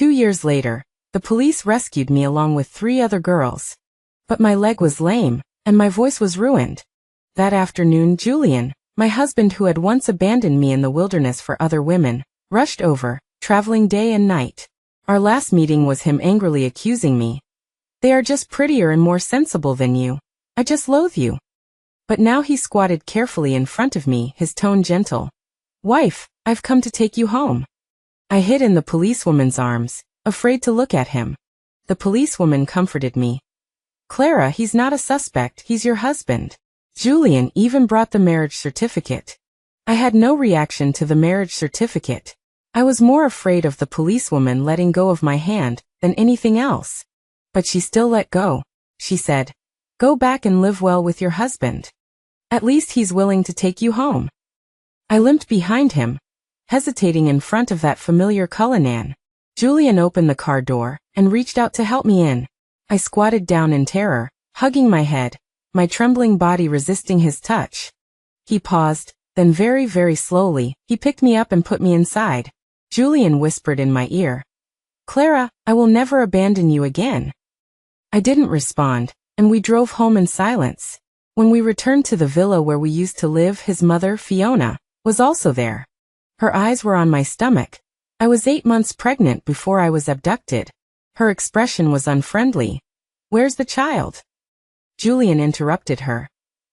2 years later, the police rescued me along with 3 other girls. But my leg was lame, and my voice was ruined. That afternoon, Julian, my husband who had once abandoned me in the wilderness for other women, rushed over, traveling day and night. Our last meeting was him angrily accusing me. They are just prettier and more sensible than you. I just loathe you. But now he squatted carefully in front of me, his tone gentle. Wife, I've come to take you home. I hid in the policewoman's arms, afraid to look at him. The policewoman comforted me. Clara, he's not a suspect, he's your husband. Julian even brought the marriage certificate. I had no reaction to the marriage certificate. I was more afraid of the policewoman letting go of my hand than anything else. But she still let go. She said, go back and live well with your husband. At least he's willing to take you home. I limped behind him, hesitating in front of that familiar Cullinan. Julian opened the car door and reached out to help me in. I squatted down in terror, hugging my head, my trembling body resisting his touch. He paused, then very, very slowly, he picked me up and put me inside. Julian whispered in my ear, Clara, I will never abandon you again. I didn't respond, and we drove home in silence. When we returned to the villa where we used to live, his mother, Fiona, was also there. Her eyes were on my stomach. I was 8 months pregnant before I was abducted. Her expression was unfriendly. Where's the child? Julian interrupted her.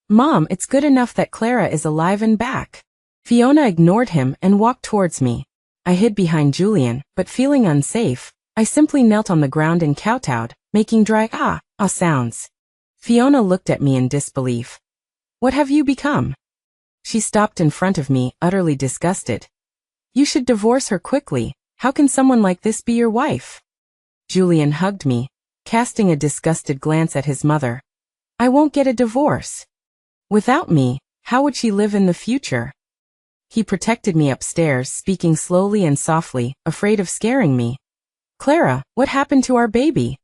Mom, it's good enough that Clara is alive and back. Fiona ignored him and walked towards me. I hid behind Julian, but feeling unsafe, I simply knelt on the ground and kowtowed, making dry ah sounds. Fiona looked at me in disbelief. What have you become? She stopped in front of me, utterly disgusted. You should divorce her quickly. How can someone like this be your wife? Julian hugged me, casting a disgusted glance at his mother. I won't get a divorce. Without me, how would she live in the future? He protected me upstairs, speaking slowly and softly, afraid of scaring me. Clara, what happened to our baby?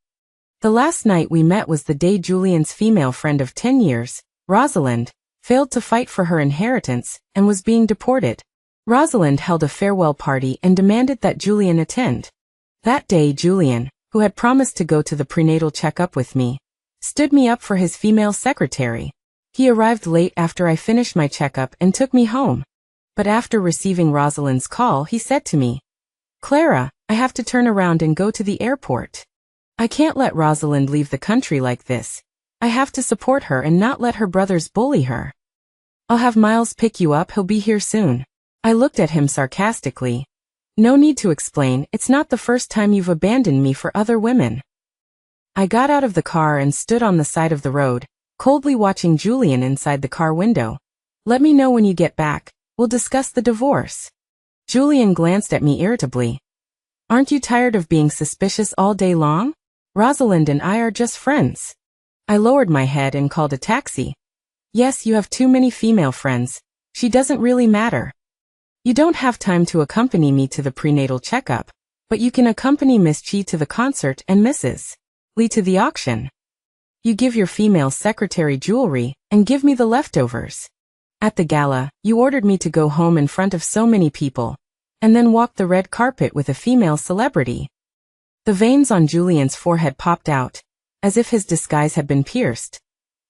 The last night we met was the day Julian's female friend of 10 years, Rosalind, failed to fight for her inheritance and was being deported. Rosalind held a farewell party and demanded that Julian attend. That day Julian, who had promised to go to the prenatal checkup with me, stood me up for his female secretary. He arrived late after I finished my checkup and took me home. But after receiving Rosalind's call, he said to me, Clara, I have to turn around and go to the airport. I can't let Rosalind leave the country like this. I have to support her and not let her brothers bully her. I'll have Miles pick you up, he'll be here soon. I looked at him sarcastically. No need to explain, it's not the first time you've abandoned me for other women. I got out of the car and stood on the side of the road, coldly watching Julian inside the car window. Let me know when you get back, we'll discuss the divorce. Julian glanced at me irritably. Aren't you tired of being suspicious all day long? Rosalind and I are just friends. I lowered my head and called a taxi. Yes, you have too many female friends. She doesn't really matter. You don't have time to accompany me to the prenatal checkup, but you can accompany Miss Chi to the concert and Mrs. Lee to the auction. You give your female secretary jewelry and give me the leftovers. At the gala, you ordered me to go home in front of so many people, and then walk the red carpet with a female celebrity. The veins on Julian's forehead popped out, as if his disguise had been pierced.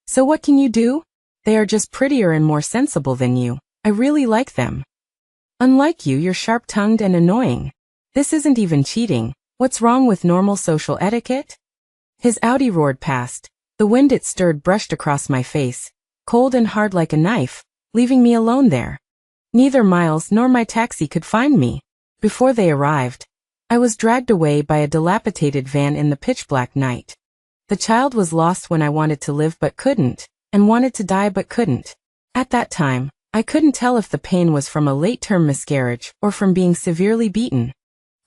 So what can you do? They are just prettier and more sensible than you. I really like them. Unlike you, you're sharp-tongued and annoying. This isn't even cheating. What's wrong with normal social etiquette? His Audi roared past. The wind it stirred brushed across my face, cold and hard like a knife, leaving me alone there. Neither Miles nor my taxi could find me. Before they arrived, I was dragged away by a dilapidated van in the pitch-black night. The child was lost when I wanted to live but couldn't, and wanted to die but couldn't. At that time, I couldn't tell if the pain was from a late-term miscarriage or from being severely beaten.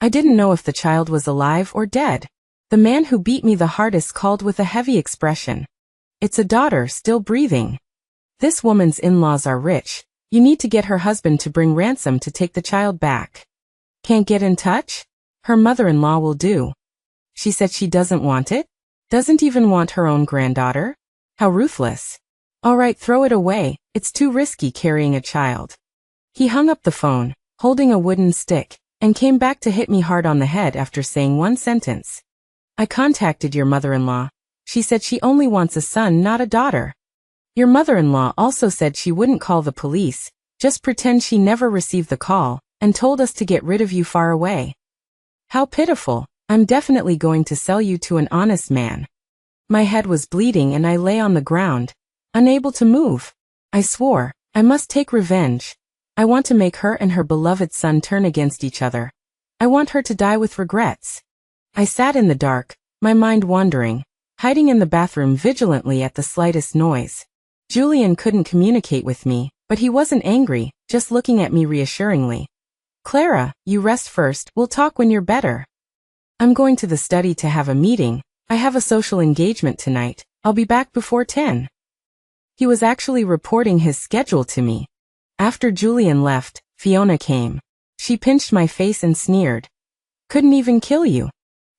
I didn't know if the child was alive or dead. The man who beat me the hardest called with a heavy expression. It's a daughter still breathing. This woman's in-laws are rich. You need to get her husband to bring ransom to take the child back. Can't get in touch? Her mother-in-law will do. She said she doesn't want it? Doesn't even want her own granddaughter? How ruthless. All right, throw it away. It's too risky carrying a child. He hung up the phone, holding a wooden stick, and came back to hit me hard on the head after saying one sentence. I contacted your mother-in-law. She said she only wants a son, not a daughter. Your mother-in-law also said she wouldn't call the police, just pretend she never received the call, and told us to get rid of you far away. How pitiful. I'm definitely going to sell you to an honest man. My head was bleeding and I lay on the ground, unable to move. I swore, I must take revenge. I want to make her and her beloved son turn against each other. I want her to die with regrets. I sat in the dark, my mind wandering, hiding in the bathroom vigilantly at the slightest noise. Julian couldn't communicate with me, but he wasn't angry, just looking at me reassuringly. Clara, you rest first, we'll talk when you're better. I'm going to the study to have a meeting. I have a social engagement tonight. I'll be back before 10. He was actually reporting his schedule to me. After Julian left, Fiona came. She pinched my face and sneered. Couldn't even kill you.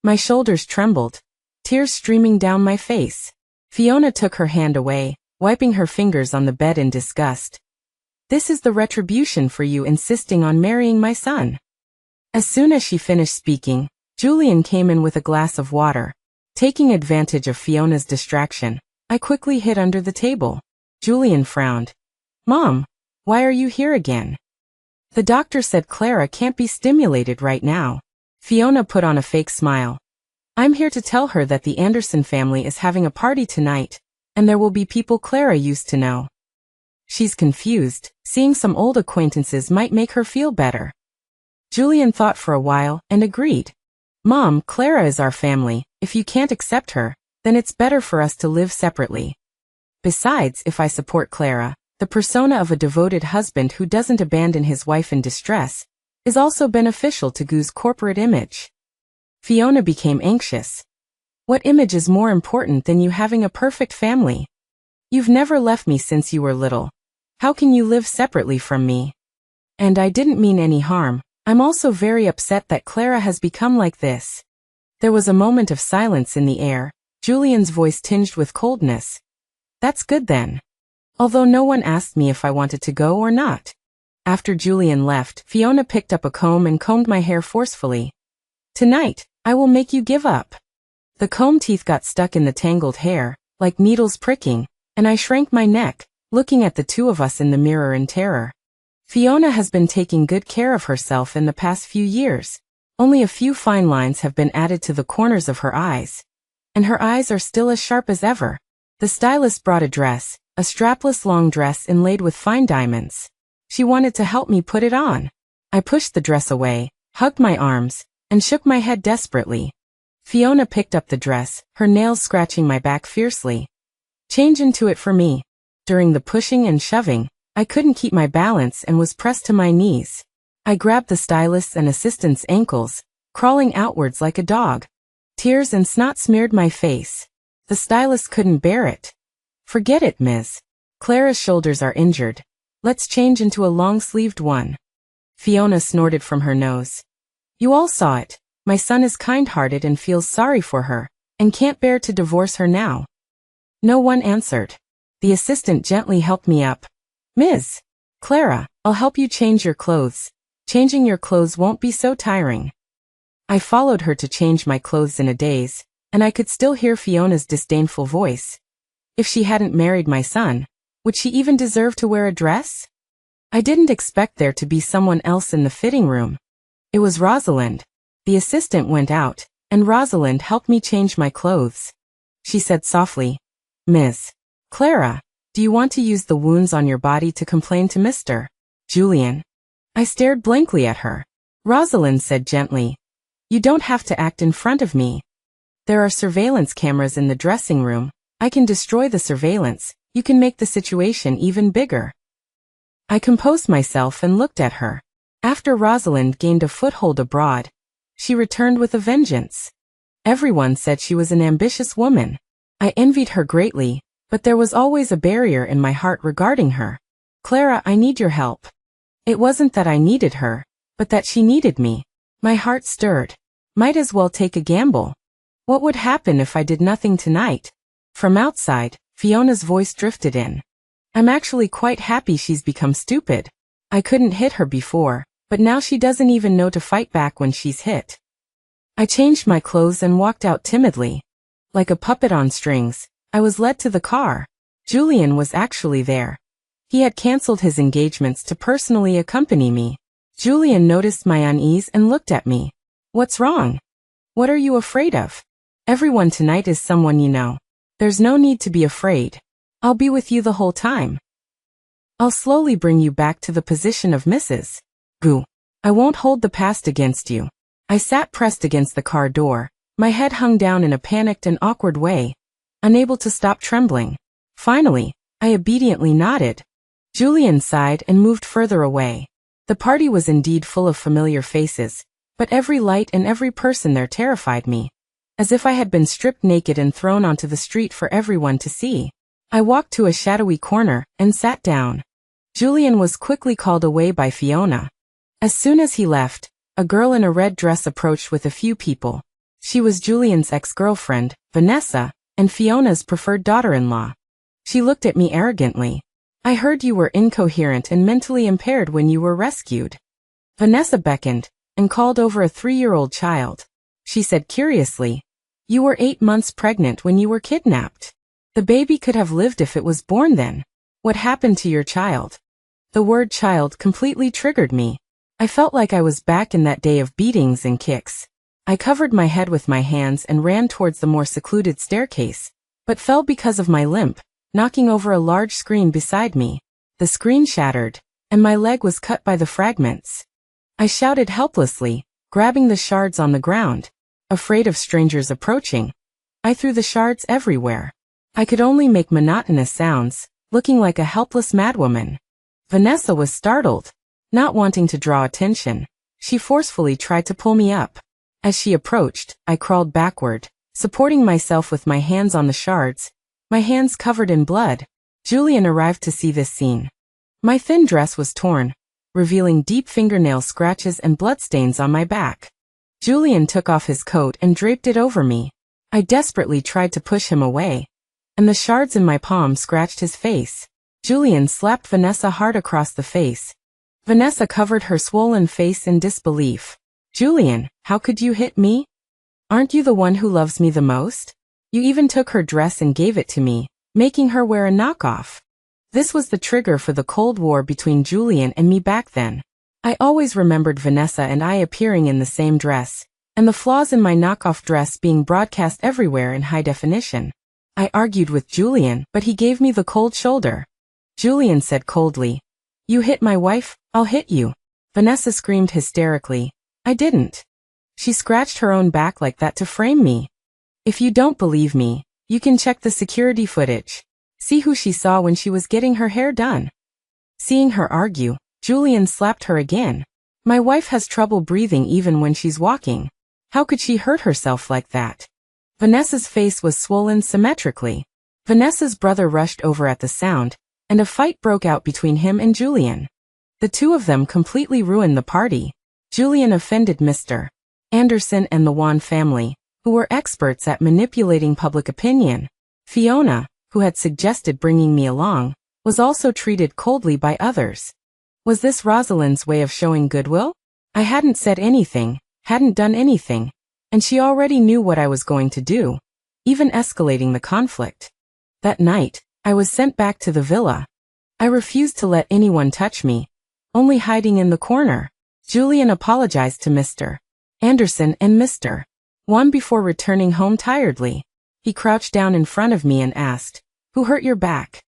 My shoulders trembled, tears streaming down my face. Fiona took her hand away, wiping her fingers on the bed in disgust. This is the retribution for you insisting on marrying my son. As soon as she finished speaking, Julian came in with a glass of water. Taking advantage of Fiona's distraction, I quickly hid under the table. Julian frowned. Mom, why are you here again? The doctor said Clara can't be stimulated right now. Fiona put on a fake smile. I'm here to tell her that the Anderson family is having a party tonight, and there will be people Clara used to know. She's confused. Seeing some old acquaintances might make her feel better. Julian thought for a while and agreed. Mom, Clara is our family. If you can't accept her, then it's better for us to live separately. Besides, if I support Clara, the persona of a devoted husband who doesn't abandon his wife in distress is also beneficial to Gu's corporate image. Fiona became anxious. What image is more important than you having a perfect family? You've never left me since you were little. How can you live separately from me? And I didn't mean any harm. I'm also very upset that Clara has become like this. There was a moment of silence in the air, Julian's voice tinged with coldness. That's good then. Although no one asked me if I wanted to go or not. After Julian left, Fiona picked up a comb and combed my hair forcefully. Tonight, I will make you give up. The comb teeth got stuck in the tangled hair, like needles pricking, and I shrank my neck, looking at the two of us in the mirror in terror. Fiona has been taking good care of herself in the past few years. Only a few fine lines have been added to the corners of her eyes. And her eyes are still as sharp as ever. The stylist brought a dress, a strapless long dress inlaid with fine diamonds. She wanted to help me put it on. I pushed the dress away, hugged my arms, and shook my head desperately. Fiona picked up the dress, her nails scratching my back fiercely. Change into it for me. During the pushing and shoving, I couldn't keep my balance and was pressed to my knees. I grabbed the stylist's and assistant's ankles, crawling outwards like a dog. Tears and snot smeared my face. The stylist couldn't bear it. Forget it, Ms. Clara's shoulders are injured. Let's change into a long-sleeved one. Fiona snorted from her nose. You all saw it. My son is kind-hearted and feels sorry for her, and can't bear to divorce her now. No one answered. The assistant gently helped me up. Ms. Clara, I'll help you change your clothes. Changing your clothes won't be so tiring. I followed her to change my clothes in a daze, and I could still hear Fiona's disdainful voice. If she hadn't married my son, would she even deserve to wear a dress? I didn't expect there to be someone else in the fitting room. It was Rosalind. The assistant went out, and Rosalind helped me change my clothes. She said softly, Ms. Clara, do you want to use the wounds on your body to complain to Mr. Julian? I stared blankly at her. Rosalind said gently, You don't have to act in front of me. There are surveillance cameras in the dressing room. I can destroy the surveillance. You can make the situation even bigger. I composed myself and looked at her. After Rosalind gained a foothold abroad, she returned with a vengeance. Everyone said she was an ambitious woman. I envied her greatly, but there was always a barrier in my heart regarding her. Clara, I need your help. It wasn't that I needed her, but that she needed me. My heart stirred. Might as well take a gamble. What would happen if I did nothing tonight? From outside, Fiona's voice drifted in. I'm actually quite happy she's become stupid. I couldn't hit her before, But now she doesn't even know to fight back when she's hit. I changed my clothes and walked out timidly. Like a puppet on strings, I was led to the car. Julian was actually there. He had canceled his engagements to personally accompany me. Julian noticed my unease and looked at me. What's wrong? What are you afraid of? Everyone tonight is someone you know. There's no need to be afraid. I'll be with you the whole time. I'll slowly bring you back to the position of Mrs. Gu. I won't hold the past against you. I sat pressed against the car door, my head hung down in a panicked and awkward way, unable to stop trembling. Finally, I obediently nodded. Julian sighed and moved further away. The party was indeed full of familiar faces, but every light and every person there terrified me, as if I had been stripped naked and thrown onto the street for everyone to see. I walked to a shadowy corner and sat down. Julian was quickly called away by Fiona. As soon as he left, a girl in a red dress approached with a few people. She was Julian's ex-girlfriend, Vanessa, and Fiona's preferred daughter-in-law. She looked at me arrogantly. I heard you were incoherent and mentally impaired when you were rescued. Vanessa beckoned and called over a 3-year-old child. She said curiously, "You were 8 months pregnant when you were kidnapped. The baby could have lived if it was born then. What happened to your child?" The word child completely triggered me. I felt like I was back in that day of beatings and kicks. I covered my head with my hands and ran towards the more secluded staircase, but fell because of my limp, knocking over a large screen beside me. The screen shattered, and my leg was cut by the fragments. I shouted helplessly, grabbing the shards on the ground. Afraid of strangers approaching, I threw the shards everywhere. I could only make monotonous sounds, looking like a helpless madwoman. Vanessa was startled. Not wanting to draw attention, she forcefully tried to pull me up. As she approached, I crawled backward, supporting myself with my hands on the shards, my hands covered in blood. Julian arrived to see this scene. My thin dress was torn, revealing deep fingernail scratches and bloodstains on my back. Julian took off his coat and draped it over me. I desperately tried to push him away, and the shards in my palm scratched his face. Julian slapped Vanessa hard across the face. Vanessa covered her swollen face in disbelief. "Julian, how could you hit me? Aren't you the one who loves me the most? You even took her dress and gave it to me, making her wear a knockoff." This was the trigger for the Cold War between Julian and me back then. I always remembered Vanessa and I appearing in the same dress, and the flaws in my knockoff dress being broadcast everywhere in high definition. I argued with Julian, but he gave me the cold shoulder. Julian said coldly, "You hit my wife, I'll hit you." Vanessa screamed hysterically. I didn't. She scratched her own back like that to frame me. If you don't believe me, you can check the security footage. See who she saw when she was getting her hair done. Seeing her argue, Julian slapped her again. My wife has trouble breathing even when she's walking. How could she hurt herself like that? Vanessa's face was swollen symmetrically. Vanessa's brother rushed over at the sound, and a fight broke out between him and Julian. The two of them completely ruined the party. Julian offended Mr. Anderson and the Wan family, who were experts at manipulating public opinion. Fiona, who had suggested bringing me along, was also treated coldly by others. Was this Rosalind's way of showing goodwill? I hadn't said anything, hadn't done anything, and she already knew what I was going to do, even escalating the conflict. That night, I was sent back to the villa. I refused to let anyone touch me, only hiding in the corner. Julian apologized to Mr. Anderson and Mr. Wan before returning home tiredly. He crouched down in front of me and asked, "Who hurt your back?"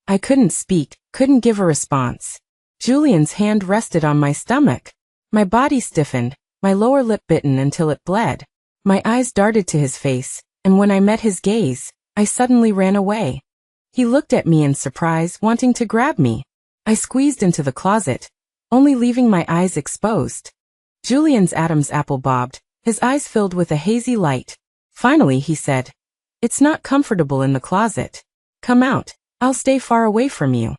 I couldn't speak, couldn't give a response. Julian's hand rested on my stomach. My body stiffened, my lower lip bitten until it bled. My eyes darted to his face, and when I met his gaze, I suddenly ran away. He looked at me in surprise, wanting to grab me. I squeezed into the closet, only leaving my eyes exposed. Julian's Adam's apple bobbed, his eyes filled with a hazy light. Finally he said, "It's not comfortable in the closet. Come out, I'll stay far away from you."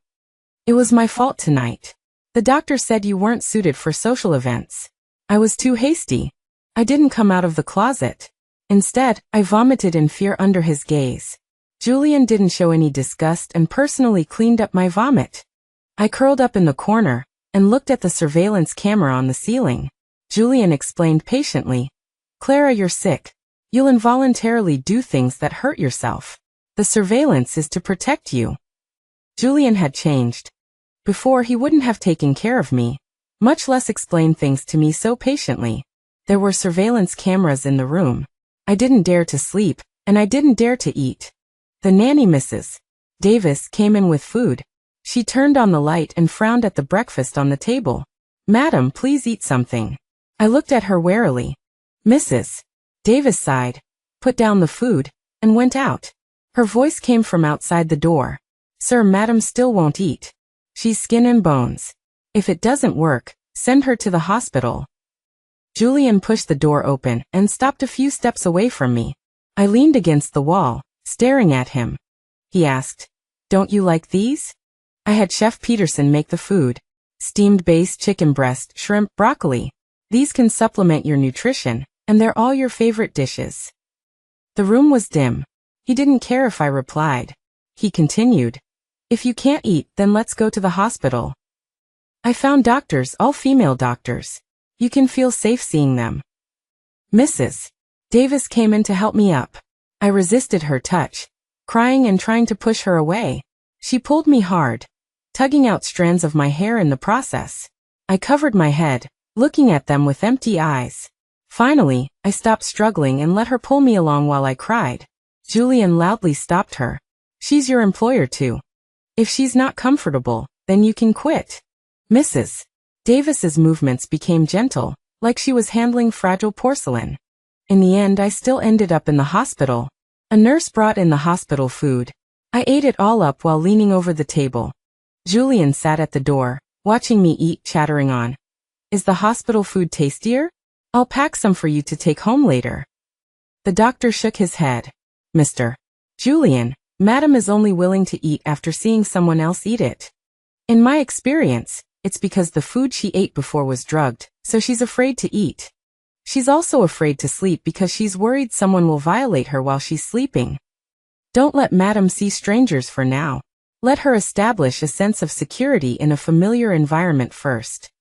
It was my fault tonight. The doctor said you weren't suited for social events. I was too hasty. I didn't come out of the closet. Instead, I vomited in fear under his gaze. Julian didn't show any disgust and personally cleaned up my vomit. I curled up in the corner, and looked at the surveillance camera on the ceiling. Julian explained patiently. Clara, you're sick. You'll involuntarily do things that hurt yourself. The surveillance is to protect you. Julian had changed. Before, he wouldn't have taken care of me, much less explained things to me so patiently. There were surveillance cameras in the room. I didn't dare to sleep, and I didn't dare to eat. The nanny, Mrs. Davis, came in with food. She turned on the light and frowned at the breakfast on the table. Madam, please eat something. I looked at her warily. Mrs. Davis sighed, put down the food, and went out. Her voice came from outside the door. Sir, Madam still won't eat. She's skin and bones. If it doesn't work, send her to the hospital. Julian pushed the door open and stopped a few steps away from me. I leaned against the wall, staring at him. He asked, Don't you like these? I had Chef Peterson make the food. Steamed bass, chicken breast, shrimp, broccoli. These can supplement your nutrition, and they're all your favorite dishes. The room was dim. He didn't care if I replied. He continued, If you can't eat, then let's go to the hospital. I found doctors, all female doctors. You can feel safe seeing them. Mrs. Davis came in to help me up. I resisted her touch, crying and trying to push her away. She pulled me hard, tugging out strands of my hair in the process. I covered my head, looking at them with empty eyes. Finally, I stopped struggling and let her pull me along while I cried. Julian loudly stopped her. She's your employer too. If she's not comfortable, then you can quit. Mrs. Davis's movements became gentle, like she was handling fragile porcelain. In the end, I still ended up in the hospital. A nurse brought in the hospital food. I ate it all up while leaning over the table. Julian sat at the door, watching me eat, chattering on. Is the hospital food tastier? I'll pack some for you to take home later. The doctor shook his head. Mr. Julian, Madam is only willing to eat after seeing someone else eat it. In my experience, it's because the food she ate before was drugged, so she's afraid to eat. She's also afraid to sleep because she's worried someone will violate her while she's sleeping. Don't let Madam see strangers for now. Let her establish a sense of security in a familiar environment first.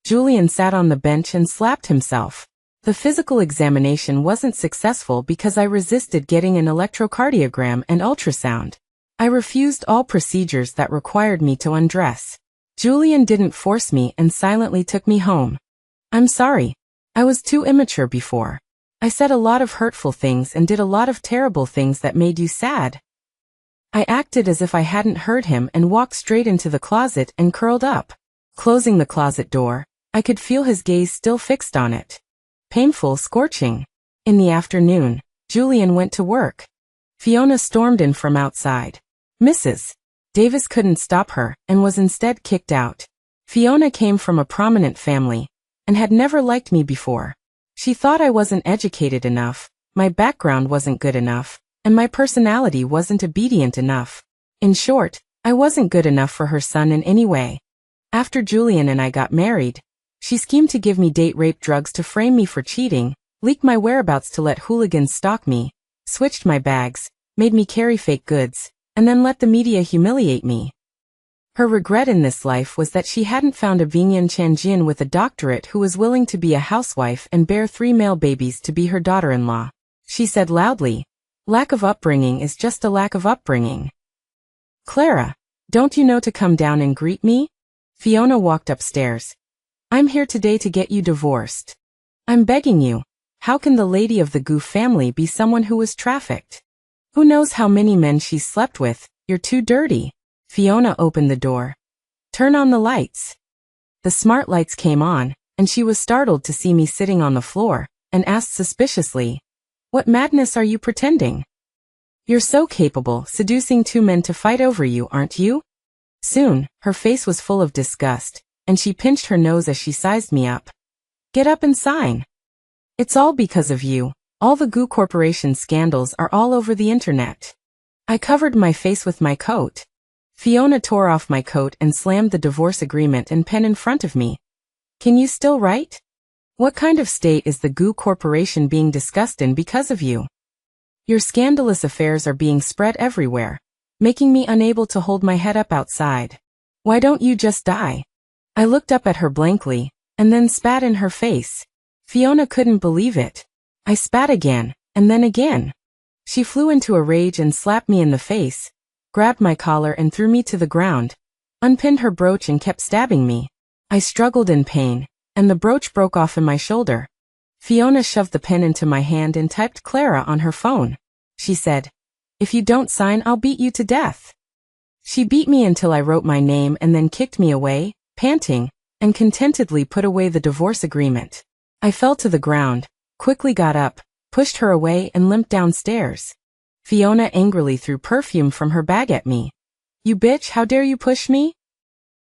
Julian sat on the bench and slapped himself. The physical examination wasn't successful because I resisted getting an electrocardiogram and ultrasound. I refused all procedures that required me to undress. Julian didn't force me and silently took me home. I'm sorry. I was too immature before. I said a lot of hurtful things and did a lot of terrible things that made you sad. I acted as if I hadn't heard him and walked straight into the closet and curled up. Closing the closet door, I could feel his gaze still fixed on it. Painful, scorching. In the afternoon, Julian went to work. Fiona stormed in from outside. Mrs. Davis couldn't stop her and was instead kicked out. Fiona came from a prominent family and had never liked me before. She thought I wasn't educated enough, my background wasn't good enough, and my personality wasn't obedient enough. In short, I wasn't good enough for her son in any way. After Julian and I got married, she schemed to give me date rape drugs to frame me for cheating, leak my whereabouts to let hooligans stalk me, switched my bags, made me carry fake goods, and then let the media humiliate me. Her regret in this life was that she hadn't found a Binyan Chanjin with a doctorate who was willing to be a housewife and bear 3 male babies to be her daughter-in-law. She said loudly, "Lack of upbringing is just a lack of upbringing." Clara, don't you know to come down and greet me? Fiona walked upstairs. I'm here today to get you divorced. I'm begging you. How can the lady of the Goof family be someone who was trafficked? Who knows how many men she's slept with? You're too dirty. Fiona opened the door. Turn on the lights. The smart lights came on, and she was startled to see me sitting on the floor, and asked suspiciously, "What madness are you pretending? You're so capable, seducing 2 men to fight over you, aren't you?" Soon, her face was full of disgust, and she pinched her nose as she sized me up. "Get up and sign. It's all because of you. All the Goo Corporation scandals are all over the internet." I covered my face with my coat. Fiona tore off my coat and slammed the divorce agreement and pen in front of me. "Can you still write? What kind of state is the Goo Corporation being discussed in because of you? Your scandalous affairs are being spread everywhere, making me unable to hold my head up outside. Why don't you just die?" I looked up at her blankly, and then spat in her face. Fiona couldn't believe it. I spat again, and then again. She flew into a rage and slapped me in the face, grabbed my collar and threw me to the ground, unpinned her brooch and kept stabbing me. I struggled in pain, and the brooch broke off in my shoulder. Fiona shoved the pen into my hand and typed Clara on her phone. She said, "If you don't sign, I'll beat you to death." She beat me until I wrote my name and then kicked me away, panting, and contentedly put away the divorce agreement. I fell to the ground, quickly got up, pushed her away and limped downstairs. Fiona angrily threw perfume from her bag at me. "You bitch, how dare you push me?"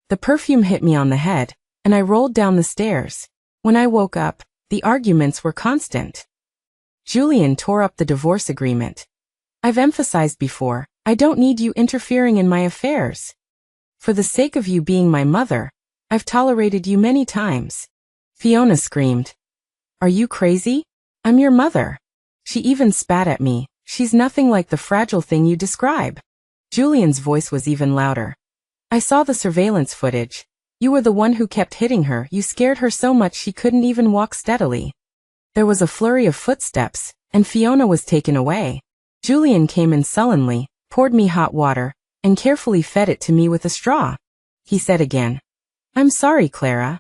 The perfume hit me on the head, and I rolled down the stairs. When I woke up, the arguments were constant. Julian tore up the divorce agreement. "I've emphasized before, I don't need you interfering in my affairs. For the sake of you being my mother, I've tolerated you many times." Fiona screamed. "Are you crazy? I'm your mother." She even spat at me. "She's nothing like the fragile thing you describe." Julian's voice was even louder. "I saw the surveillance footage. You were the one who kept hitting her. You scared her so much she couldn't even walk steadily." There was a flurry of footsteps, and Fiona was taken away. Julian came in sullenly, poured me hot water, and carefully fed it to me with a straw. He said again, "I'm sorry, Clara.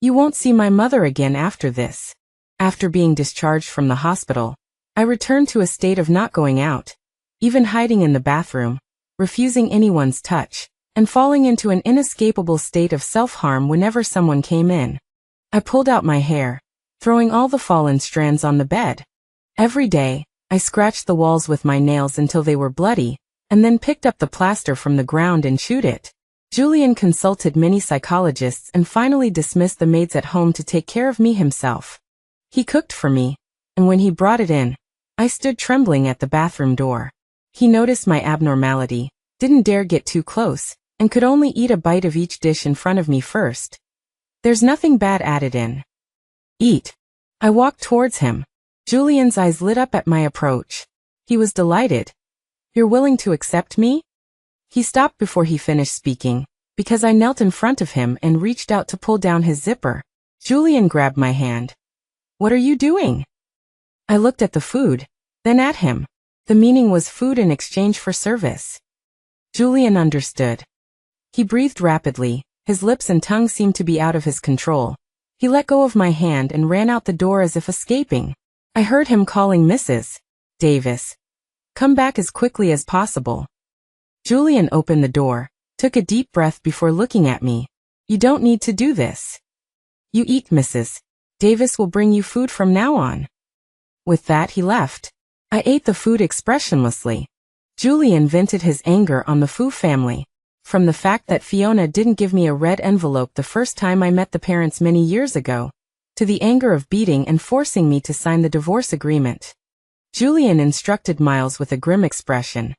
You won't see my mother again after this." After being discharged from the hospital, I returned to a state of not going out, even hiding in the bathroom, refusing anyone's touch, and falling into an inescapable state of self-harm whenever someone came in. I pulled out my hair, throwing all the fallen strands on the bed. Every day, I scratched the walls with my nails until they were bloody, and then picked up the plaster from the ground and chewed it. Julian consulted many psychologists and finally dismissed the maids at home to take care of me himself. He cooked for me, and when he brought it in, I stood trembling at the bathroom door. He noticed my abnormality, didn't dare get too close, and could only eat a bite of each dish in front of me first. "There's nothing bad added in. Eat." I walked towards him. Julian's eyes lit up at my approach. He was delighted. "You're willing to accept me?" He stopped before he finished speaking, because I knelt in front of him and reached out to pull down his zipper. Julian grabbed my hand. "What are you doing?" I looked at the food, then at him. The meaning was food in exchange for service. Julian understood. He breathed rapidly, his lips and tongue seemed to be out of his control. He let go of my hand and ran out the door as if escaping. I heard him calling Mrs. Davis. "Come back as quickly as possible." Julian opened the door, took a deep breath before looking at me. "You don't need to do this. You eat, Mrs. Davis will bring you food from now on." With that, he left. I ate the food expressionlessly. Julian vented his anger on the Fu family. From the fact that Fiona didn't give me a red envelope the first time I met the parents many years ago, to the anger of beating and forcing me to sign the divorce agreement. Julian instructed Miles with a grim expression.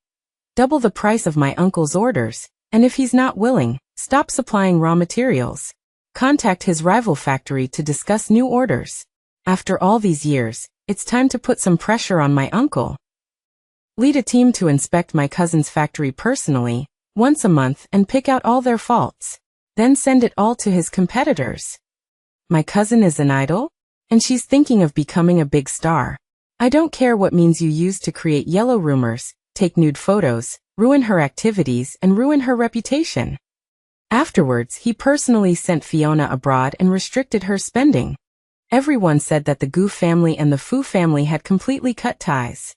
"Double the price of my uncle's orders, and if he's not willing, stop supplying raw materials. Contact his rival factory to discuss new orders. After all these years, it's time to put some pressure on my uncle. Lead a team to inspect my cousin's factory personally, once a month, and pick out all their faults. Then send it all to his competitors. My cousin is an idol, and she's thinking of becoming a big star. I don't care what means you use to create yellow rumors, take nude photos, ruin her activities, and ruin her reputation." Afterwards, he personally sent Fiona abroad and restricted her spending. Everyone said that the Gu family and the Fu family had completely cut ties.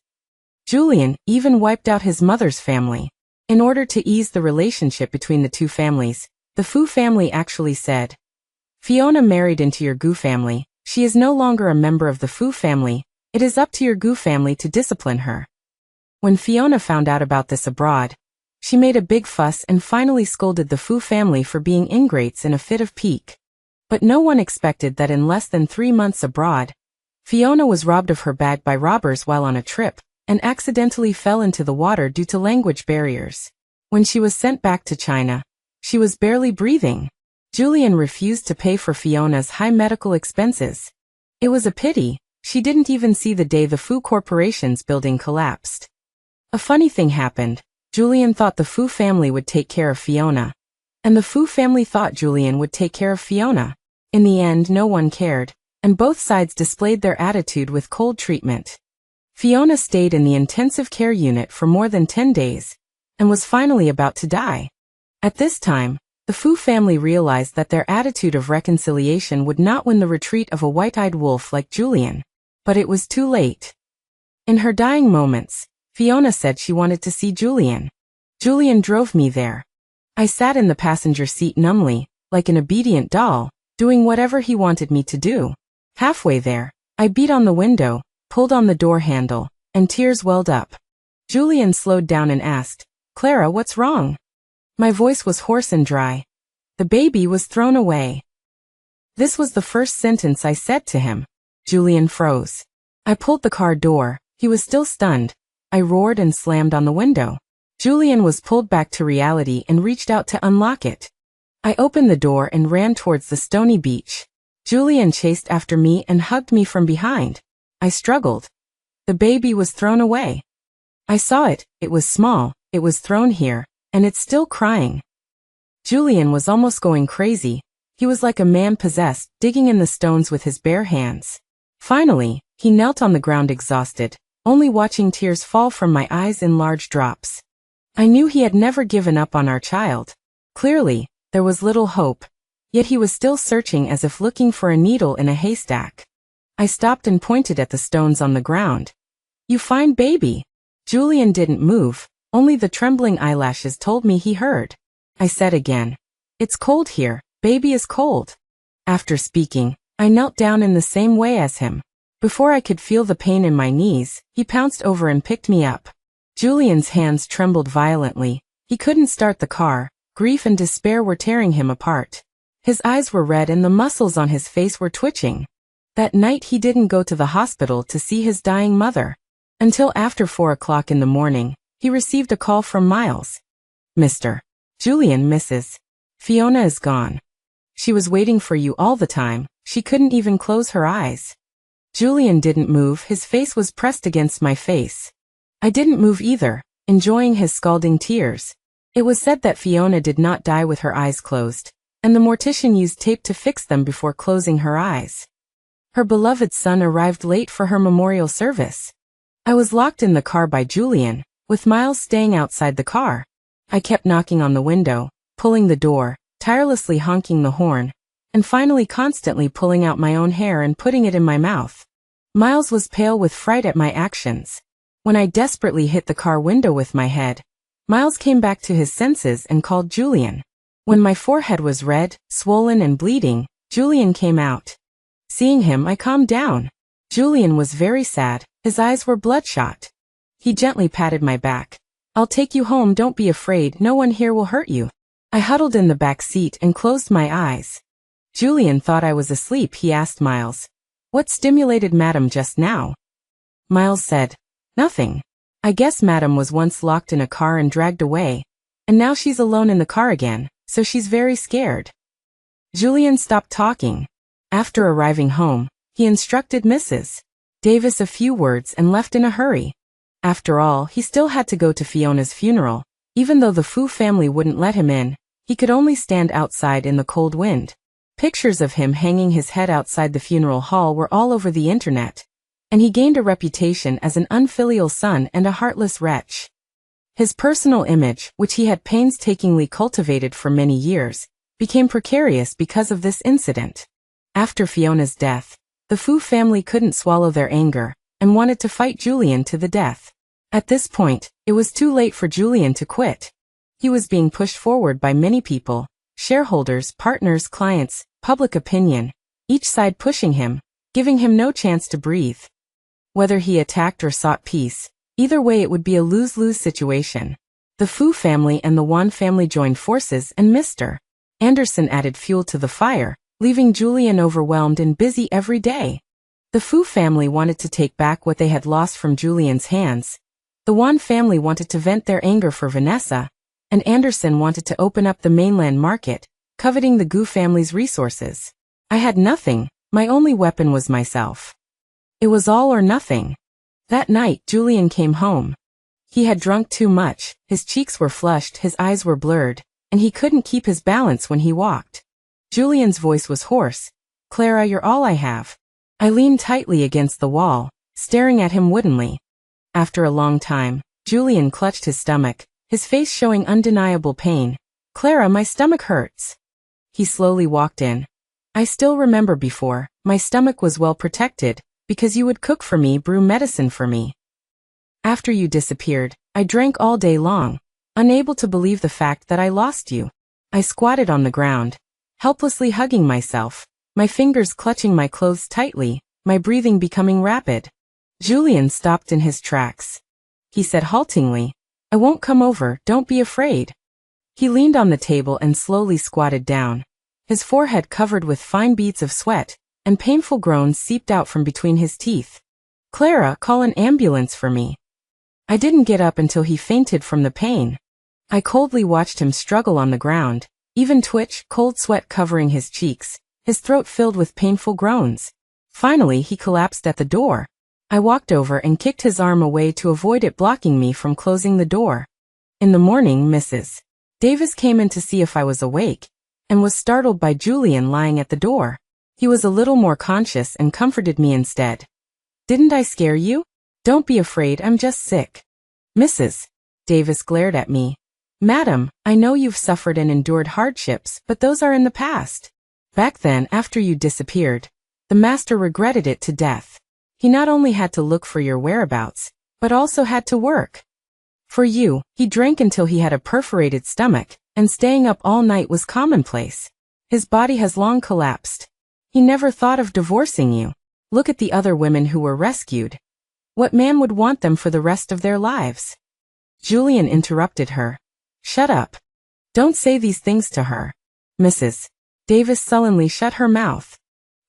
Julian even wiped out his mother's family. In order to ease the relationship between the two families, the Fu family actually said, "Fiona married into your Gu family. She is no longer a member of the Fu family. It is up to your Gu family to discipline her." When Fiona found out about this abroad, she made a big fuss and finally scolded the Fu family for being ingrates in a fit of pique. But no one expected that in less than 3 months abroad, Fiona was robbed of her bag by robbers while on a trip, and accidentally fell into the water due to language barriers. When she was sent back to China, she was barely breathing. Julian refused to pay for Fiona's high medical expenses. It was a pity, she didn't even see the day the Fu Corporation's building collapsed. A funny thing happened. Julian thought the Fu family would take care of Fiona. And the Fu family thought Julian would take care of Fiona. In the end, no one cared, and both sides displayed their attitude with cold treatment. Fiona stayed in the intensive care unit for more than 10 days, and was finally about to die. At this time, the Fu family realized that their attitude of reconciliation would not win the retreat of a white-eyed wolf like Julian. But it was too late. In her dying moments, Fiona said she wanted to see Julian. Julian drove me there. I sat in the passenger seat numbly, like an obedient doll, doing whatever he wanted me to do. Halfway there, I beat on the window, pulled on the door handle, and tears welled up. Julian slowed down and asked, "Clara, what's wrong?" My voice was hoarse and dry. "The baby was thrown away." This was the first sentence I said to him. Julian froze. I pulled the car door. He was still stunned. I roared and slammed on the window. Julian was pulled back to reality and reached out to unlock it. I opened the door and ran towards the stony beach. Julian chased after me and hugged me from behind. I struggled. The baby was thrown away. I saw it. It was small. It was thrown here, and it's still crying. Julian was almost going crazy. He was like a man possessed, digging in the stones with his bare hands. Finally, he knelt on the ground exhausted, only watching tears fall from my eyes in large drops. I knew he had never given up on our child. Clearly, there was little hope, yet he was still searching as if looking for a needle in a haystack. I stopped and pointed at the stones on the ground. "You find baby." Julian didn't move, only the trembling eyelashes told me he heard. I said again, "It's cold here, baby is cold." After speaking, I knelt down in the same way as him. Before I could feel the pain in my knees, he pounced over and picked me up. Julian's hands trembled violently. He couldn't start the car. Grief and despair were tearing him apart. His eyes were red and the muscles on his face were twitching. That night he didn't go to the hospital to see his dying mother. Until after 4 o'clock in the morning, he received a call from Miles. "Mr. Julian, Mrs. Fiona is gone. She was waiting for you all the time. She couldn't even close her eyes." Julian didn't move. His face was pressed against my face. I didn't move either, enjoying his scalding tears. It was said that Fiona did not die with her eyes closed, and the mortician used tape to fix them before closing her eyes. Her beloved son arrived late for her memorial service. I was locked in the car by Julian, with Miles staying outside the car. I kept knocking on the window, pulling the door, tirelessly honking the horn, and finally constantly pulling out my own hair and putting it in my mouth. Miles was pale with fright at my actions. When I desperately hit the car window with my head, Miles came back to his senses and called Julian. When my forehead was red, swollen and bleeding, Julian came out. Seeing him, I calmed down. Julian was very sad. His eyes were bloodshot. He gently patted my back. "I'll take you home, don't be afraid, no one here will hurt you." I huddled in the back seat and closed my eyes. Julian thought I was asleep. He asked Miles, "What stimulated Madam just now?" Miles said, "Nothing. I guess Madam was once locked in a car and dragged away, and now she's alone in the car again, so she's very scared." Julian stopped talking. After arriving home, he instructed Mrs. Davis a few words and left in a hurry. After all, he still had to go to Fiona's funeral. Even though the Fu family wouldn't let him in, he could only stand outside in the cold wind. Pictures of him hanging his head outside the funeral hall were all over the internet, and he gained a reputation as an unfilial son and a heartless wretch. His personal image, which he had painstakingly cultivated for many years, became precarious because of this incident. After Fiona's death, the Fu family couldn't swallow their anger and wanted to fight Julian to the death. At this point, it was too late for Julian to quit. He was being pushed forward by many people: shareholders, partners, clients, public opinion, each side pushing him, giving him no chance to breathe. Whether he attacked or sought peace, either way it would be a lose-lose situation. The Fu family and the Wan family joined forces, and Mr. Anderson added fuel to the fire, leaving Julian overwhelmed and busy every day. The Fu family wanted to take back what they had lost from Julian's hands. The Wan family wanted to vent their anger for Vanessa, and Anderson wanted to open up the mainland market, coveting the Gu family's resources. I had nothing. My only weapon was myself. It was all or nothing. That night, Julian came home. He had drunk too much, his cheeks were flushed, his eyes were blurred, and he couldn't keep his balance when he walked. Julian's voice was hoarse. "Clara, you're all I have." I leaned tightly against the wall, staring at him woodenly. After a long time, Julian clutched his stomach, his face showing undeniable pain. "Clara, my stomach hurts." He slowly walked in. "I still remember before, my stomach was well protected, because you would cook for me, brew medicine for me. After you disappeared, I drank all day long, unable to believe the fact that I lost you." I squatted on the ground, helplessly hugging myself, my fingers clutching my clothes tightly, my breathing becoming rapid. Julian stopped in his tracks. He said haltingly, "I won't come over, don't be afraid." He leaned on the table and slowly squatted down, his forehead covered with fine beads of sweat, and painful groans seeped out from between his teeth. "Clara, call an ambulance for me." I didn't get up until he fainted from the pain. I coldly watched him struggle on the ground, even twitch, cold sweat covering his cheeks, his throat filled with painful groans. Finally, he collapsed at the door. I walked over and kicked his arm away to avoid it blocking me from closing the door. In the morning, Mrs. Davis came in to see if I was awake, and was startled by Julian lying at the door. He was a little more conscious and comforted me instead. "Didn't I scare you? Don't be afraid, I'm just sick." Mrs. Davis glared at me. "Madam, I know you've suffered and endured hardships, but those are in the past. Back then, after you disappeared, the master regretted it to death. He not only had to look for your whereabouts, but also had to work. For you, he drank until he had a perforated stomach, and staying up all night was commonplace. His body has long collapsed. He never thought of divorcing you. Look at the other women who were rescued. What man would want them for the rest of their lives?" Julian interrupted her. "Shut up. Don't say these things to her." Mrs. Davis sullenly shut her mouth.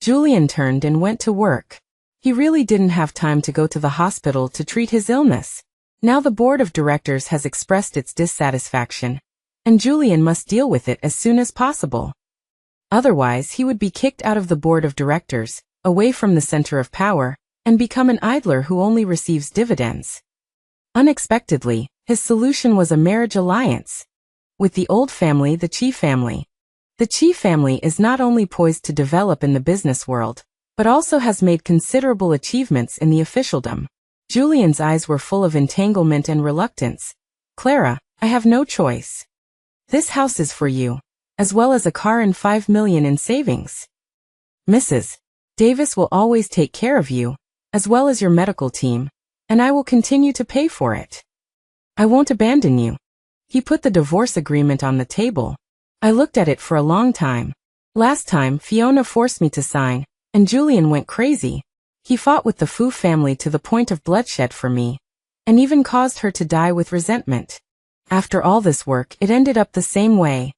Julian turned and went to work. He really didn't have time to go to the hospital to treat his illness. Now the board of directors has expressed its dissatisfaction, and Julian must deal with it as soon as possible. Otherwise, he would be kicked out of the board of directors, away from the center of power, and become an idler who only receives dividends. Unexpectedly, his solution was a marriage alliance with the old family, the Chi family. The Chi family is not only poised to develop in the business world, but also has made considerable achievements in the officialdom. Julian's eyes were full of entanglement and reluctance. "Clara, I have no choice. This house is for you, as well as a car and $5 million in savings. Mrs. Davis will always take care of you, as well as your medical team, and I will continue to pay for it. I won't abandon you." He put the divorce agreement on the table. I looked at it for a long time. Last time, Fiona forced me to sign, and Julian went crazy. He fought with the Fu family to the point of bloodshed for me, and even caused her to die with resentment. After all this work, it ended up the same way.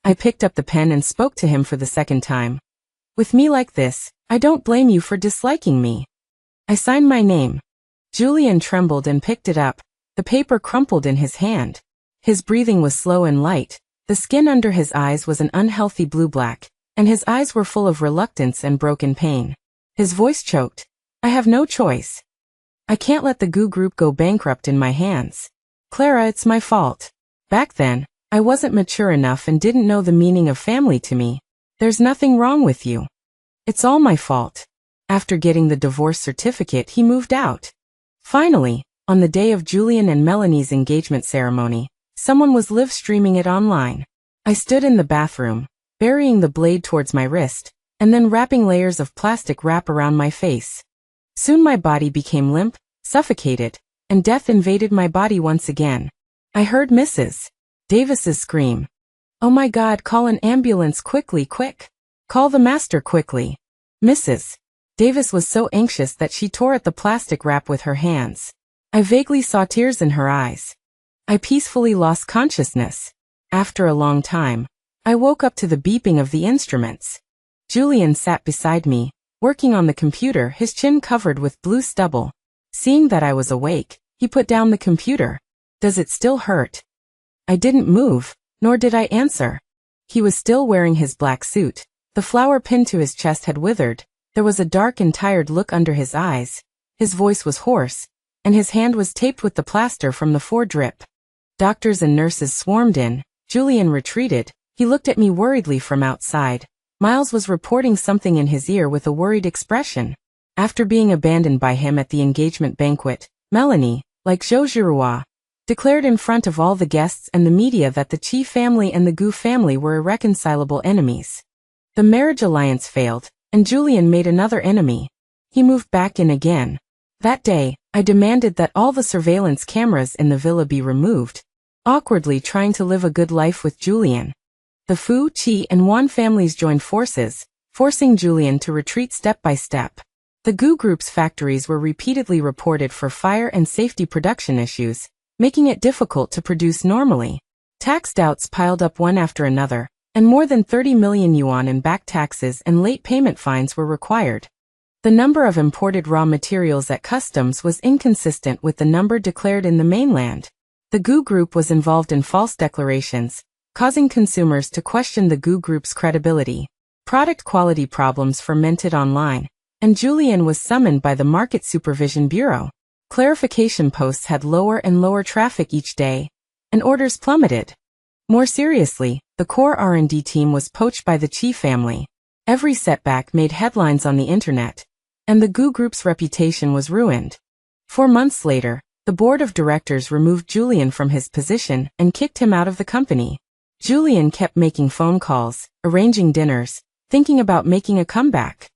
I picked up the pen and spoke to him for the second time. "With me like this, I don't blame you for disliking me." I signed my name. Julian trembled and picked it up. The paper crumpled in his hand. His breathing was slow and light. The skin under his eyes was an unhealthy blue-black, and his eyes were full of reluctance and broken pain. His voice choked. "I have no choice. I can't let the Gu Group go bankrupt in my hands. Clara, it's my fault. Back then, I wasn't mature enough and didn't know the meaning of family to me. There's nothing wrong with you. It's all my fault." After getting the divorce certificate, he moved out. Finally, on the day of Julian and Melanie's engagement ceremony, someone was live streaming it online. I stood in the bathroom, burying the blade towards my wrist, and then wrapping layers of plastic wrap around my face. Soon my body became limp, suffocated, and death invaded my body once again. I heard Mrs. Davis's scream. "Oh my God, call an ambulance quickly, quick. Call the master quickly." Mrs. Davis was so anxious that she tore at the plastic wrap with her hands. I vaguely saw tears in her eyes. I peacefully lost consciousness. After a long time, I woke up to the beeping of the instruments. Julian sat beside me, working on the computer, his chin covered with blue stubble. Seeing that I was awake, he put down the computer. "Does it still hurt?" I didn't move, nor did I answer. He was still wearing his black suit. The flower pinned to his chest had withered. There was a dark and tired look under his eyes. His voice was hoarse, and his hand was taped with the plaster from the foredrip. Doctors and nurses swarmed in. Julian retreated. He looked at me worriedly from outside. Miles was reporting something in his ear with a worried expression. After being abandoned by him at the engagement banquet, Melanie, like Zhou Zhiruo, declared in front of all the guests and the media that the Qi family and the Gu family were irreconcilable enemies. The marriage alliance failed, and Julian made another enemy. He moved back in again. That day, I demanded that all the surveillance cameras in the villa be removed, awkwardly trying to live a good life with Julian. The Fu, Qi, and Wan families joined forces, forcing Julian to retreat step by step. The Gu Group's factories were repeatedly reported for fire and safety production issues, making it difficult to produce normally. Tax doubts piled up one after another, and more than 30 million yuan in back taxes and late payment fines were required. The number of imported raw materials at customs was inconsistent with the number declared in the mainland. The Gu Group was involved in false declarations, causing consumers to question the Gu Group's credibility. Product quality problems fermented online, and Julian was summoned by the Market Supervision Bureau. Clarification posts had lower and lower traffic each day, and orders plummeted. More seriously, the core R&D team was poached by the Qi family. Every setback made headlines on the internet, and the Gu Group's reputation was ruined. 4 months later, the board of directors removed Julian from his position and kicked him out of the company. Julian kept making phone calls, arranging dinners, thinking about making a comeback.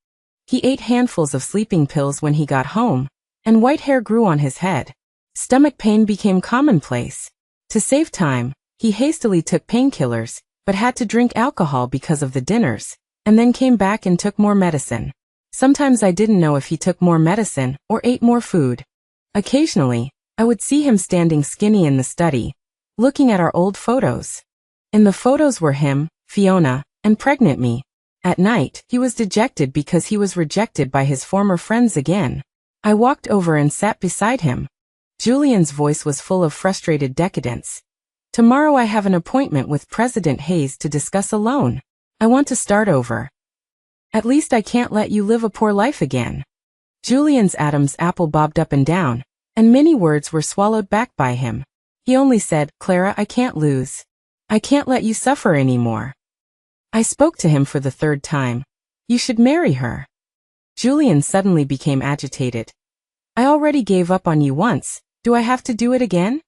He ate handfuls of sleeping pills when he got home, and white hair grew on his head. Stomach pain became commonplace. To save time, he hastily took painkillers, but had to drink alcohol because of the dinners, and then came back and took more medicine. Sometimes I didn't know if he took more medicine or ate more food. Occasionally, I would see him standing skinny in the study, looking at our old photos. In the photos were him, Fiona, and pregnant me. At night, he was dejected because he was rejected by his former friends again. I walked over and sat beside him. Julian's voice was full of frustrated decadence. Tomorrow I have an appointment with President Hayes to discuss a loan. I want to start over. At least I can't let you live a poor life again. Julian's Adam's apple bobbed up and down, and many words were swallowed back by him. He only said, "Clara, I can't lose. I can't let you suffer anymore." I spoke to him for the 3rd time. "You should marry her." Julian suddenly became agitated. "I already gave up on you once. Do I have to do it again?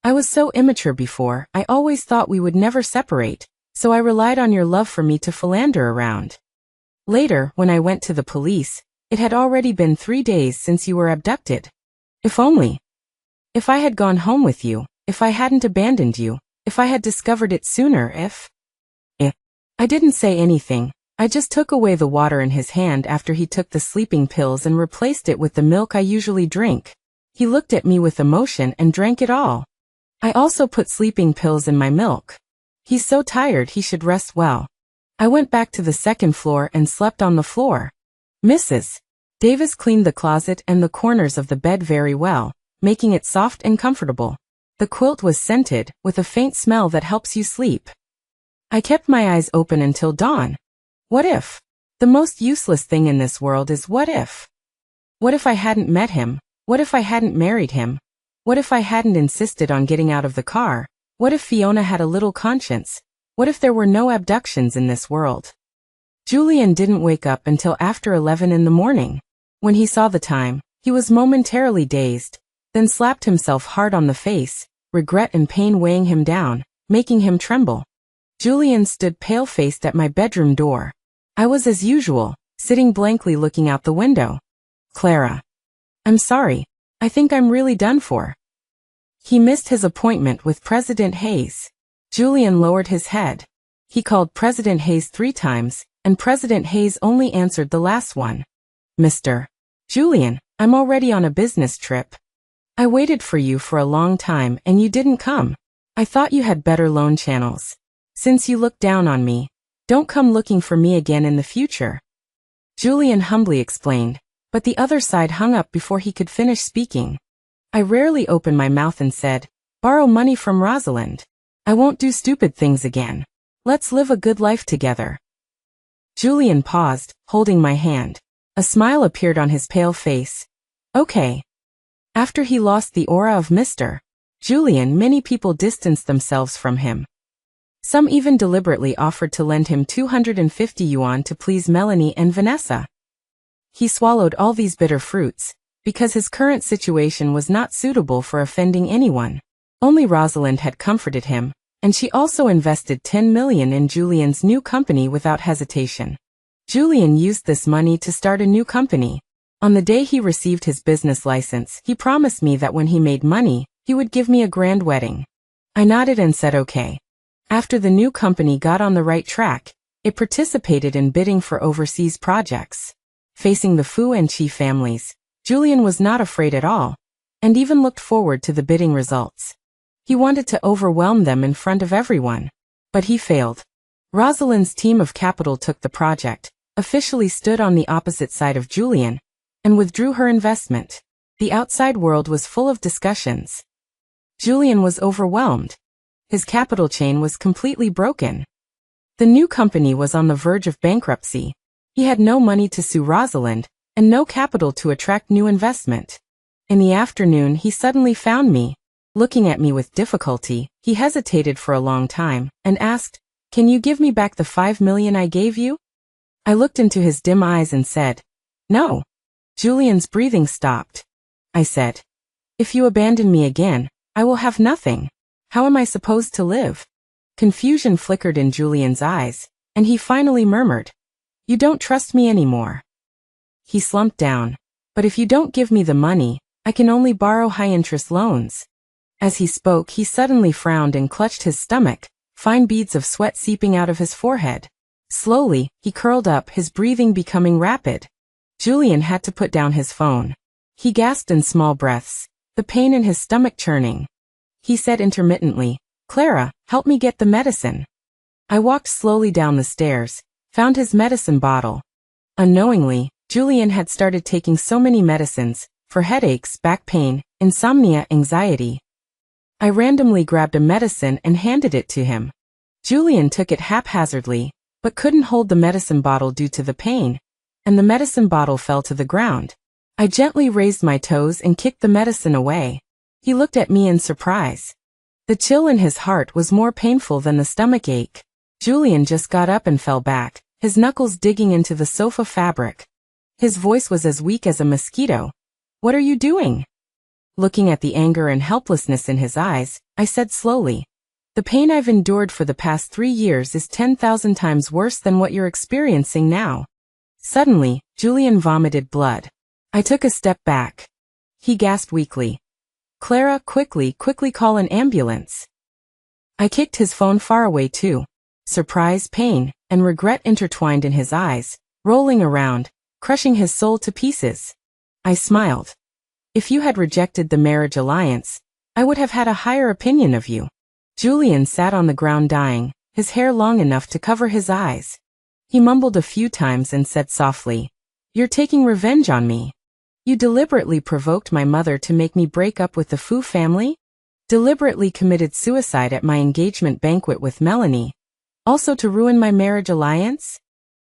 I was so immature before. I always thought we would never separate, so I relied on your love for me to philander around." Later, when I went to the police, it had already been 3 days since you were abducted. If only. If I had gone home with you, if I hadn't abandoned you, if I had discovered it sooner, if. I didn't say anything. I just took away the water in his hand after he took the sleeping pills and replaced it with the milk I usually drink. He looked at me with emotion and drank it all. I also put sleeping pills in my milk. He's so tired he should rest well. I went back to the 2nd floor and slept on the floor. Mrs. Davis cleaned the closet and the corners of the bed very well, making it soft and comfortable. The quilt was scented, with a faint smell that helps you sleep. I kept my eyes open until dawn. What if? The most useless thing in this world is what if? What if I hadn't met him? What if I hadn't married him? What if I hadn't insisted on getting out of the car? What if Fiona had a little conscience? What if there were no abductions in this world? Julian didn't wake up until after 11 in the morning. When he saw the time, he was momentarily dazed, then slapped himself hard on the face, regret and pain weighing him down, making him tremble. Julian stood pale-faced at my bedroom door. I was as usual, sitting blankly looking out the window. "Clara. I'm sorry. I think I'm really done for." He missed his appointment with President Hayes. Julian lowered his head. He called President Hayes 3 times, and President Hayes only answered the last one. "Mr. Julian, I'm already on a business trip. I waited for you for a long time and you didn't come. I thought you had better loan channels. Since you looked down on me, don't come looking for me again in the future." Julian humbly explained, but the other side hung up before he could finish speaking. I rarely opened my mouth and said, "Borrow money from Rosalind. I won't do stupid things again. Let's live a good life together." Julian paused, holding my hand. A smile appeared on his pale face. "Okay." After he lost the aura of Mr. Julian, many people distanced themselves from him. Some even deliberately offered to lend him 250 yuan to please Melanie and Vanessa. He swallowed all these bitter fruits, because his current situation was not suitable for offending anyone. Only Rosalind had comforted him, and she also invested 10 million in Julian's new company without hesitation. Julian used this money to start a new company. On the day he received his business license, he promised me that when he made money, he would give me a grand wedding. I nodded and said okay. After the new company got on the right track, it participated in bidding for overseas projects. Facing the Fu and Qi families, Julian was not afraid at all, and even looked forward to the bidding results. He wanted to overwhelm them in front of everyone. But he failed. Rosalind's team of capital took the project, officially stood on the opposite side of Julian, and withdrew her investment. The outside world was full of discussions. Julian was overwhelmed. His capital chain was completely broken. The new company was on the verge of bankruptcy. He had no money to sue Rosalind, and no capital to attract new investment. In the afternoon he suddenly found me. Looking at me with difficulty, he hesitated for a long time, and asked, "Can you give me back the 5 million I gave you?" I looked into his dim eyes and said, "No." Julian's breathing stopped. I said, "If you abandon me again, I will have nothing. How am I supposed to live?" Confusion flickered in Julian's eyes, and he finally murmured, "You don't trust me anymore." He slumped down. "But if you don't give me the money, I can only borrow high-interest loans." As he spoke, he suddenly frowned and clutched his stomach, fine beads of sweat seeping out of his forehead. Slowly, he curled up, his breathing becoming rapid. Julian had to put down his phone. He gasped in small breaths, the pain in his stomach churning. He said intermittently, "Clara, help me get the medicine." I walked slowly down the stairs, found his medicine bottle. Unknowingly, Julian had started taking so many medicines, for headaches, back pain, insomnia, anxiety. I randomly grabbed a medicine and handed it to him. Julian took it haphazardly, but couldn't hold the medicine bottle due to the pain, and the medicine bottle fell to the ground. I gently raised my toes and kicked the medicine away. He looked at me in surprise. The chill in his heart was more painful than the stomach ache. Julian just got up and fell back, his knuckles digging into the sofa fabric. His voice was as weak as a mosquito. "What are you doing?" Looking at the anger and helplessness in his eyes, I said slowly, "The pain I've endured for the past 3 years is 10,000 times worse than what you're experiencing now." Suddenly, Julian vomited blood. I took a step back. He gasped weakly, "Clara, quickly call an ambulance." I kicked his phone far away too. Surprise, pain, and regret intertwined in his eyes, rolling around, crushing his soul to pieces. I smiled. "If you had rejected the marriage alliance, I would have had a higher opinion of you." Julian sat on the ground dying, his hair long enough to cover his eyes. He mumbled a few times and said softly, "You're taking revenge on me. You deliberately provoked my mother to make me break up with the Fu family? Deliberately committed suicide at my engagement banquet with Melanie? Also to ruin my marriage alliance?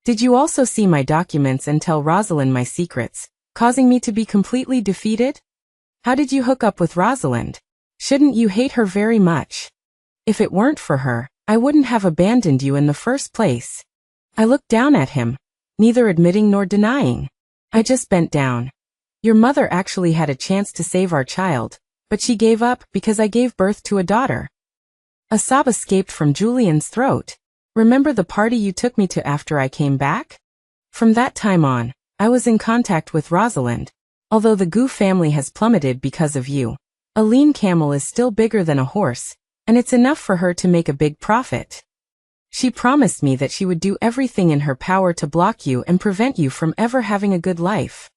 Did you also see my documents and tell Rosalind my secrets, causing me to be completely defeated? How did you hook up with Rosalind? Shouldn't you hate her very much? If it weren't for her, I wouldn't have abandoned you in the first place." I looked down at him, neither admitting nor denying. I just bent down. "Your mother actually had a chance to save our child, but she gave up because I gave birth to a daughter." A sob escaped from Julian's throat. "Remember the party you took me to after I came back? From that time on, I was in contact with Rosalind. Although the Gu family has plummeted because of you, a lean camel is still bigger than a horse, and it's enough for her to make a big profit. She promised me that she would do everything in her power to block you and prevent you from ever having a good life.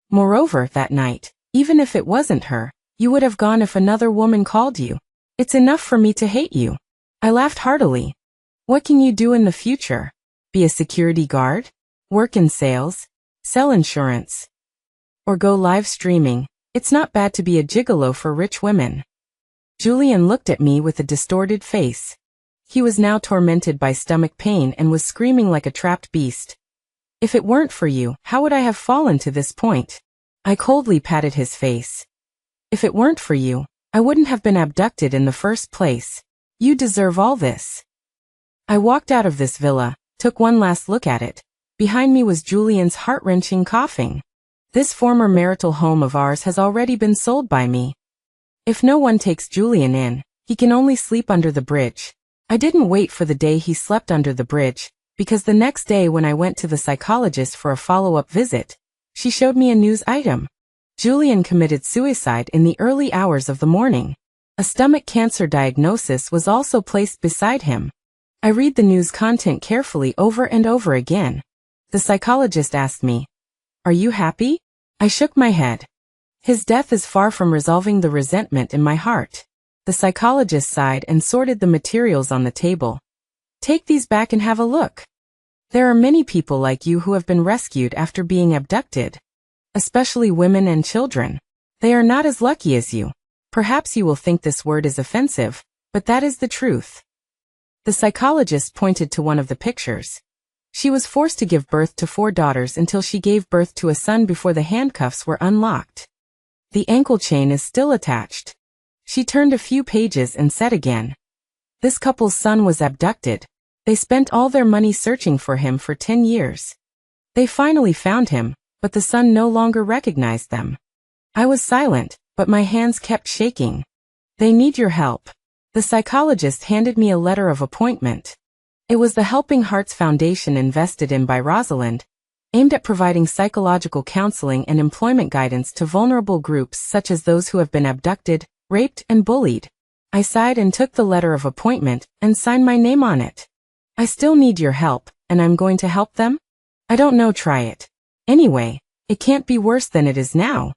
Moreover, that night, even if it wasn't her, you would have gone if another woman called you. It's enough for me to hate you." I laughed heartily. "What can you do in the future? Be a security guard? Work in sales? Sell insurance? Or go live streaming? It's not bad to be a gigolo for rich women." Julian looked at me with a distorted face. He was now tormented by stomach pain and was screaming like a trapped beast. "If it weren't for you, how would I have fallen to this point?" I coldly patted his face. "If it weren't for you, I wouldn't have been abducted in the first place. You deserve all this." I walked out of this villa, took one last look at it. Behind me was Julian's heart-wrenching coughing. This former marital home of ours has already been sold by me. If no one takes Julian in, he can only sleep under the bridge. I didn't wait for the day he slept under the bridge, because the next day when I went to the psychologist for a follow-up visit, she showed me a news item. Julian committed suicide in the early hours of the morning. A stomach cancer diagnosis was also placed beside him. I read the news content carefully over and over again. The psychologist asked me, "Are you happy?" I shook my head. His death is far from resolving the resentment in my heart. The psychologist sighed and sorted the materials on the table. "Take these back and have a look. There are many people like you who have been rescued after being abducted. Especially women and children. They are not as lucky as you. Perhaps you will think this word is offensive, but that is the truth." The psychologist pointed to one of the pictures. She was forced to give birth to 4 daughters until she gave birth to a son before the handcuffs were unlocked. The ankle chain is still attached. She turned a few pages and said again, "This couple's son was abducted. They spent all their money searching for him for 10 years. They finally found him, but the son no longer recognized them." I was silent, but my hands kept shaking. "They need your help." The psychologist handed me a letter of appointment. It was the Helping Hearts Foundation invested in by Rosalind, aimed at providing psychological counseling and employment guidance to vulnerable groups such as those who have been abducted, raped, and bullied. I sighed and took the letter of appointment and signed my name on it. I still need your help, and I'm going to help them? I don't know, try it. Anyway, it can't be worse than it is now.